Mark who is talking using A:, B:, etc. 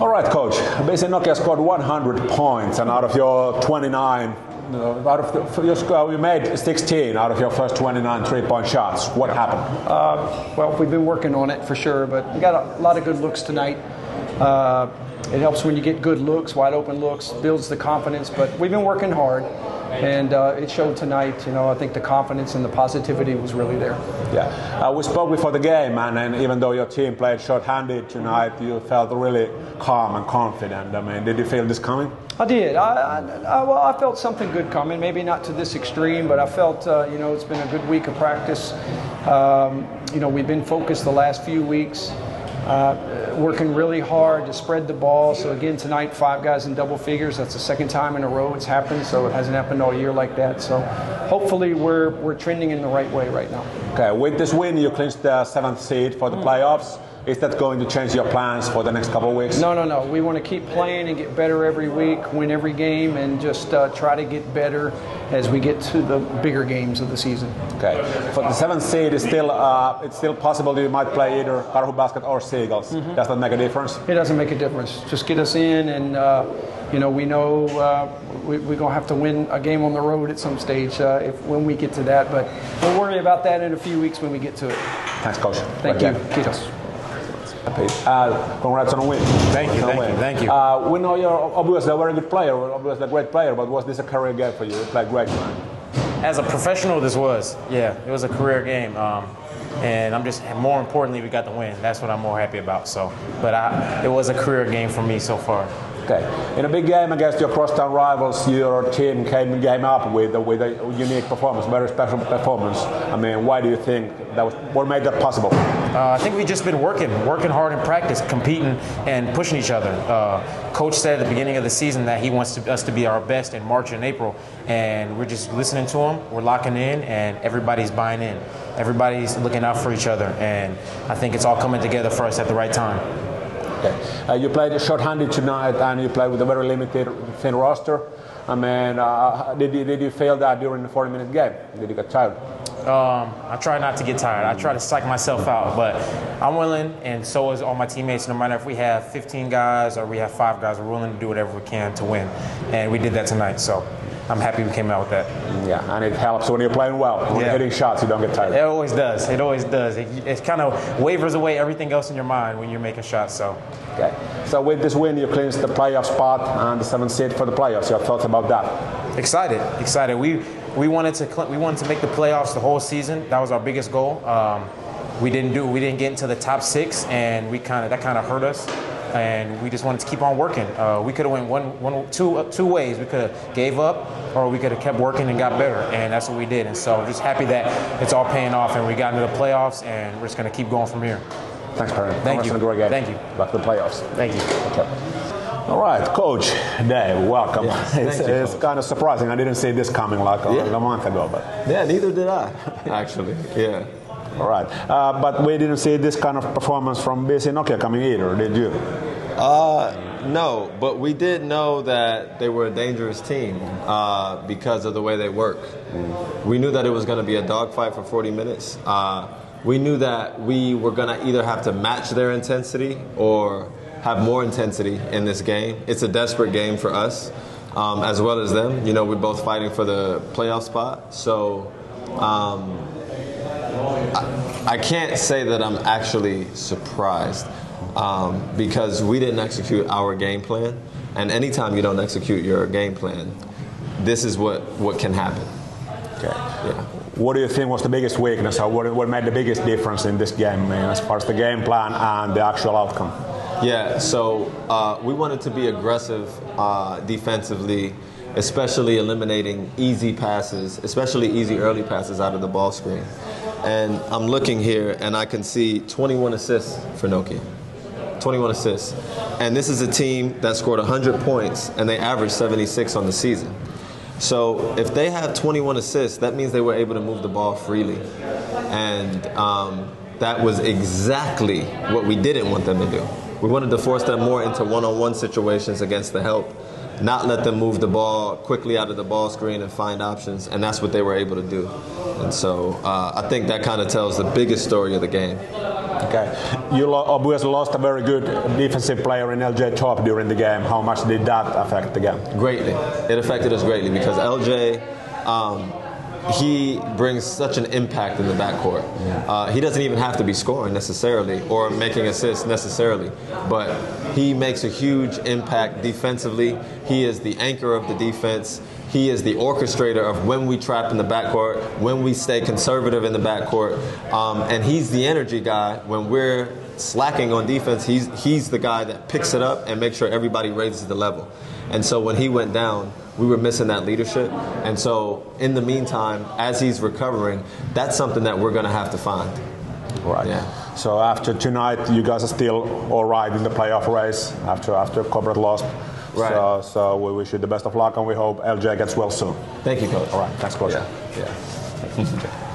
A: All right, Coach. Basically, Nokia scored 100 points, and out of your 29, you made 16 out of your first 29 three-point shots. What happened?
B: Well, we've been working on it for sure, but we got a lot of good looks tonight. It helps when you get good looks, wide open looks, builds the confidence. But we've been working hard, and it showed tonight. I think the confidence and the positivity was really there.
A: Yeah, we spoke before the game, and even though your team played short-handed tonight, you felt really calm and confident. I mean, did you feel this coming?
B: I did. I felt something good coming. Maybe not to this extreme, but I felt it's been a good week of practice. We've been focused the last few weeks. Working really hard to spread the ball. So again, tonight, 5 guys in double figures. That's the second time in a row it's happened. So it hasn't happened all year like that. So hopefully we're trending in the right way right now.
A: Okay, with this win, you clinched the 7th seed for the playoffs. Is that going to change your plans for the next couple of weeks?
B: No. We want to keep playing and get better every week, win every game, and just try to get better as we get to the bigger games of the season.
A: Okay. For the 7th seed, it's still possible that you might play either Karhu Basket or Seagulls. Mm-hmm. Does that make a difference?
B: It doesn't make a difference. Just get us in, and we know we're going to have to win a game on the road at some stage when we get to that. But we'll worry about that in a few weeks when we get to it.
A: Thanks, Coach.
B: Thank you. Kiitos.
A: Congrats on the win.
C: Thank you.
A: We know you're obviously a very good player, obviously a great player, but was this a career game for you? You played great, man.
C: As a professional, this was. Yeah, it was a career game. And I'm just, more importantly, we got the win. That's what I'm more happy about. It was a career game for me so far.
A: Okay. In a big game against your crosstown rivals, your team came up with a unique performance, very special performance. I mean, why do you think what made that possible?
C: I think we've just been working hard in practice, competing and pushing each other. Coach said at the beginning of the season that he wants us to be our best in March and April, and we're just listening to him. We're locking in, and everybody's buying in. Everybody's looking out for each other, and I think it's all coming together for us at the right time.
A: Okay. You played short-handed tonight, and you played with a very limited, thin roster. I mean, did you feel that during the 40-minute game? Did you get tired?
C: I try not to get tired. I try to psych myself out, but I'm willing, and so is all my teammates. No matter if we have 15 guys or we have 5 guys, we're willing to do whatever we can to win, and we did that tonight. So I'm happy we came out with that.
A: Yeah, and it helps when you're playing well. When you're hitting shots, you don't get tired.
C: It always does. It kind of wavers away everything else in your mind when you're making shots. So.
A: Okay. So with this win, you clinched the playoff spot and the 7th seed for the playoffs. Your thoughts about that?
C: Excited. We wanted to make the playoffs the whole season. That was our biggest goal. We didn't get into the top 6, and that kind of hurt us. And we just wanted to keep on working. We could have went two ways. We could have gave up, or we could have kept working and got better, and that's what we did. And so I'm just happy that it's all paying off, and we got into the playoffs, and we're just going to keep going from here.
A: Thanks, Pyrintö.
C: Thank you.
A: Thank you. Back to the playoffs.
C: Thank you.
A: Okay. All right, Coach Dave, welcome.
D: Yes,
A: it's kind of surprising. I didn't see this coming like a month ago, but
D: yeah, neither did I. Actually, yeah.
A: All right, but we didn't see this kind of performance from BC Nokia coming either, did you?
D: No, but we did know that they were a dangerous team because of the way they work. We knew that it was going to be a dogfight for 40 minutes. We knew that we were going to either have to match their intensity or have more intensity in this game. It's a desperate game for us as well as them. We're both fighting for the playoff spot. So I can't say that I'm actually surprised because we didn't execute our game plan. And anytime you don't execute your game plan, this is what can happen.
A: Okay.
D: Yeah.
A: What do you think was the biggest weakness, or what made the biggest difference in this game, as far as the game plan and the actual outcome?
D: Yeah, so we wanted to be aggressive defensively, especially eliminating easy passes, especially easy early passes out of the ball screen. And I'm looking here, and I can see 21 assists for Nokia. 21 assists. And this is a team that scored 100 points, and they averaged 76 on the season. So if they have 21 assists, that means they were able to move the ball freely. And that was exactly what we didn't want them to do. We wanted to force them more into one-on-one situations against the help, not let them move the ball quickly out of the ball screen and find options, and that's what they were able to do. And so I think that kind of tells the biggest story of the game.
A: Okay. You obviously lost a very good defensive player in LJ Top during the game. How much did that affect the game?
D: Greatly. It affected us greatly because LJ, he brings such an impact in the backcourt. He doesn't even have to be scoring necessarily or making assists necessarily, but he makes a huge impact defensively. He is the anchor of the defense. He is the orchestrator of when we trap in the backcourt, when we stay conservative in the backcourt, and he's the energy guy when we're slacking on defense. He's the guy that picks it up and makes sure everybody raises the level. And so when he went down, we were missing that leadership. And so in the meantime, as he's recovering, that's something that we're going to have to find.
A: Right.
D: Yeah.
A: So after tonight, you guys are still all right in the playoff race after Cobra lost.
D: Right.
A: So we wish you the best of luck, and we hope LJ gets well soon.
D: Thank you, Coach.
A: All right. Thanks, Coach.
D: Yeah.